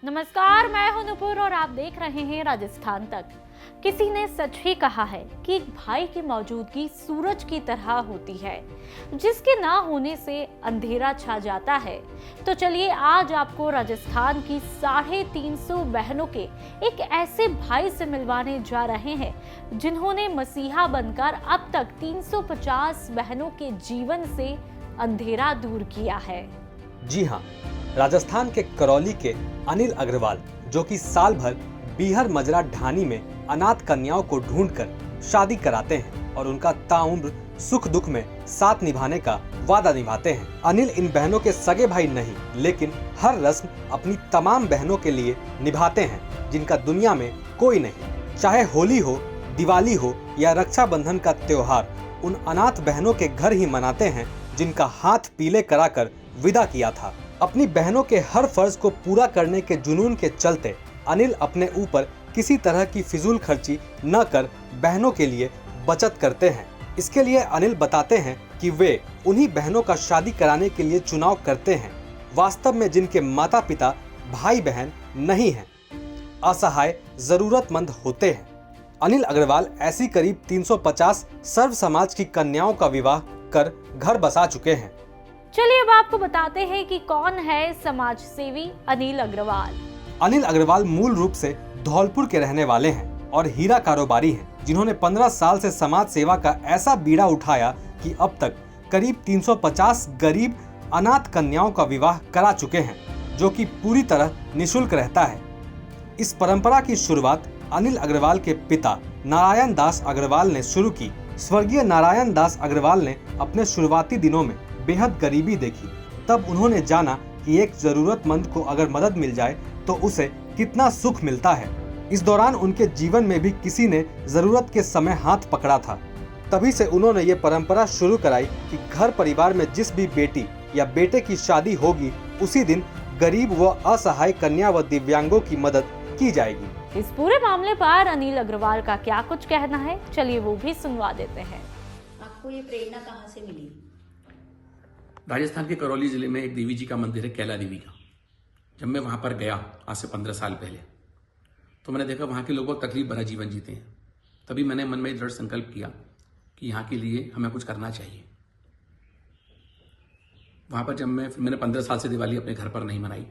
नमस्कार, मैं हूं नुपुर और आप देख रहे हैं राजस्थान तक। किसी ने सच ही कहा है कि एक भाई की मौजूदगी सूरज की तरह होती है, जिसके ना होने से अंधेरा छा जाता है। तो चलिए आज आपको राजस्थान की 350 बहनों के एक ऐसे भाई से मिलवाने जा रहे हैं जिन्होंने मसीहा बनकर अब तक 350 बहनों के जीवन से अंधेरा दूर किया है। जी हाँ, राजस्थान के करौली के अनिल अग्रवाल, जो कि साल भर बीहर मजरा ढानी में अनाथ कन्याओं को ढूंढकर शादी कराते हैं और उनका ताउम्र सुख दुख में साथ निभाने का वादा निभाते हैं। अनिल इन बहनों के सगे भाई नहीं, लेकिन हर रस्म अपनी तमाम बहनों के लिए निभाते हैं जिनका दुनिया में कोई नहीं। चाहे होली हो, दिवाली हो या रक्षाबंधन का त्योहार, उन अनाथ बहनों के घर ही मनाते हैं जिनका हाथ पीले कराकर विदा किया था। अपनी बहनों के हर फर्ज को पूरा करने के जुनून के चलते अनिल अपने ऊपर किसी तरह की फिजूल खर्ची न कर बहनों के लिए बचत करते हैं। इसके लिए अनिल बताते हैं कि वे उन्हीं बहनों का शादी कराने के लिए चुनाव करते हैं वास्तव में जिनके माता पिता भाई बहन नहीं हैं, असहाय जरूरतमंद होते हैं। अनिल अग्रवाल ऐसी करीब 350 सर्व समाज की कन्याओं का विवाह कर घर बसा चुके हैं। चलिए अब आपको बताते हैं कि कौन है समाज सेवी अनिल अग्रवाल। अनिल अग्रवाल मूल रूप से धौलपुर के रहने वाले हैं और हीरा कारोबारी हैं, जिन्होंने 15 साल से समाज सेवा का ऐसा बीड़ा उठाया कि अब तक करीब 350 गरीब अनाथ कन्याओं का विवाह करा चुके हैं, जो कि पूरी तरह निःशुल्क रहता है। इस परंपरा की शुरुआत अनिल अग्रवाल के पिता नारायण दास अग्रवाल ने शुरू की। स्वर्गीय नारायण दास अग्रवाल ने अपने शुरुआती दिनों में बेहद गरीबी देखी। तब उन्होंने जाना कि एक जरूरतमंद को अगर मदद मिल जाए तो उसे कितना सुख मिलता है। इस दौरान उनके जीवन में भी किसी ने जरूरत के समय हाथ पकड़ा था। तभी से उन्होंने ये परंपरा शुरू कराई कि घर परिवार में जिस भी बेटी या बेटे की शादी होगी, उसी दिन गरीब व असहाय कन्या व दिव्यांगों की मदद की जाएगी। इस पूरे मामले पर अनिल अग्रवाल का क्या कुछ कहना है, चलिए वो भी सुनवा देते हैं। आपको ये प्रेरणा कहाँ से मिली? राजस्थान के करौली जिले में एक देवी जी का मंदिर है, कैला देवी का। जब मैं वहां पर गया आज से 15 साल पहले, तो मैंने देखा वहां के लोग बहुत तकलीफ भरा जीवन जीते हैं। तभी मैंने मन में दृढ़ संकल्प किया कि यहाँ के लिए हमें कुछ करना चाहिए। वहां पर जब मैंने 15 साल से दिवाली अपने घर पर नहीं मनाई,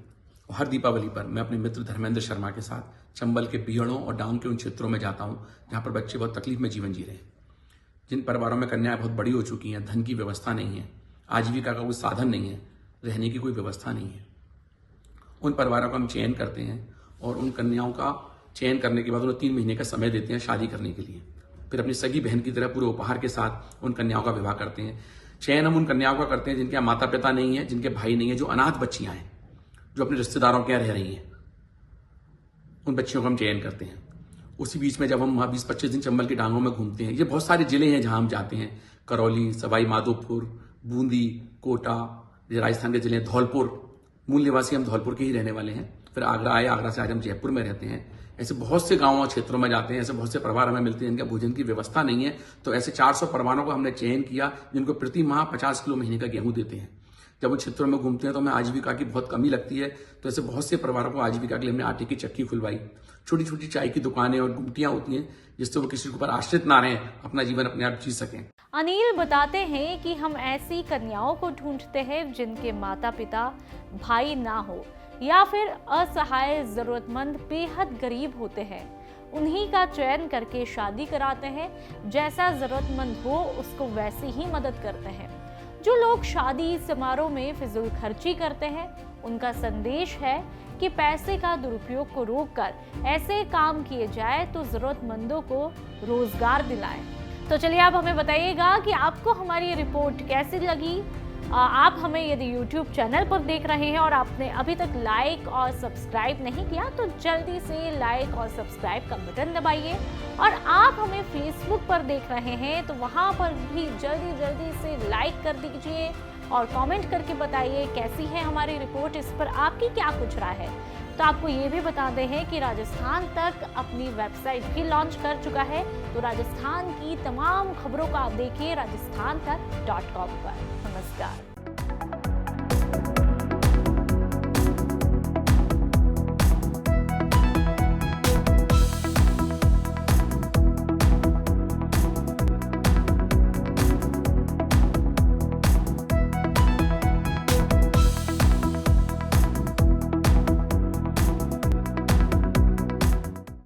और हर दीपावली पर मैं अपने मित्र धर्मेंद्र शर्मा के साथ चंबल के बीहड़ों और डाउन के उन क्षेत्रों में जाता हूँ जहाँ पर बच्चे बहुत तकलीफ में जीवन जी रहे हैं, जिन परिवारों में कन्याएं बहुत बड़ी हो चुकी हैं, धन की व्यवस्था नहीं है, आजीविका का कोई साधन नहीं है, रहने की कोई व्यवस्था नहीं है। उन परिवारों का हम चयन करते हैं और उन कन्याओं का चयन करने के बाद उन्हें 3 महीने का समय देते हैं शादी करने के लिए। फिर अपनी सगी बहन की तरह पूरे उपहार के साथ उन कन्याओं का विवाह करते हैं। चयन हम उन कन्याओं का करते हैं जिनके माता पिता नहीं है, जिनके भाई नहीं है, जो अनाथ बच्चियां हैं, जो अपने रिश्तेदारों के यहाँ रह रही हैं। उन बच्चियों का हम चयन करते हैं। उसी बीच में जब हम 20-25 दिन चंबल की डांगों में घूमते हैं, ये बहुत सारे जिले हैं जहां हम जाते हैं, करौली, सवाई माधोपुर, बूंदी, कोटा, राजस्थान के जिले धौलपुर, मूल निवासी हम धौलपुर के ही रहने वाले हैं। फिर आगरा आए, आगरा से आज हम जयपुर में रहते हैं। ऐसे बहुत से गांवों और क्षेत्रों में जाते हैं। ऐसे बहुत से परिवार हमें मिलते हैं जिनका भोजन की व्यवस्था नहीं है, तो ऐसे 400 परिवारों को हमने चयन किया जिनको प्रति माह 50 किलो महीने का गेहूं देते हैं। जब उन क्षेत्रों में घूमते हैं तो हमें आजीविका की बहुत कमी लगती है, तो ऐसे बहुत से परिवारों को आजीविका के लिए हमने आटे की चक्की खुलवाई। छोटी छोटी चाय की दुकानें और गुमटियां होती हैं जिससे वो किसी के ऊपर आश्रित ना रहें, अपना जीवन अपने आप जी सकें। अनिल बताते हैं कि हम ऐसी कन्याओं को ढूंढते हैं जिनके माता पिता भाई ना हो या फिर असहाय जरूरतमंद बेहद गरीब होते हैं। उन्हीं का चयन करके शादी कराते हैं। जैसा जरूरतमंद हो उसको वैसी ही मदद करते हैं। जो लोग शादी समारोह में फिजूल खर्ची करते हैं, उनका संदेश है कि पैसे का दुरुपयोग को रोककर ऐसे काम किए जाए तो जरूरतमंदों को रोजगार दिलाएं। तो चलिए आप हमें बताइएगा कि आपको हमारी ये रिपोर्ट कैसी लगी। आप हमें यदि YouTube चैनल पर देख रहे हैं और आपने अभी तक लाइक और सब्सक्राइब नहीं किया तो जल्दी से लाइक और सब्सक्राइब का बटन दबाइए। और आप हमें Facebook पर देख रहे हैं तो वहां पर भी जल्दी से लाइक कर दीजिए और कमेंट करके बताइए कैसी है हमारी रिपोर्ट, इस पर आपकी क्या कुछ राय है। तो आपको ये भी बताते हैं कि राजस्थान तक अपनी वेबसाइट भी लॉन्च कर चुका है, तो राजस्थान की तमाम खबरों को आप देखिए rajasthantak.com पर। नमस्कार।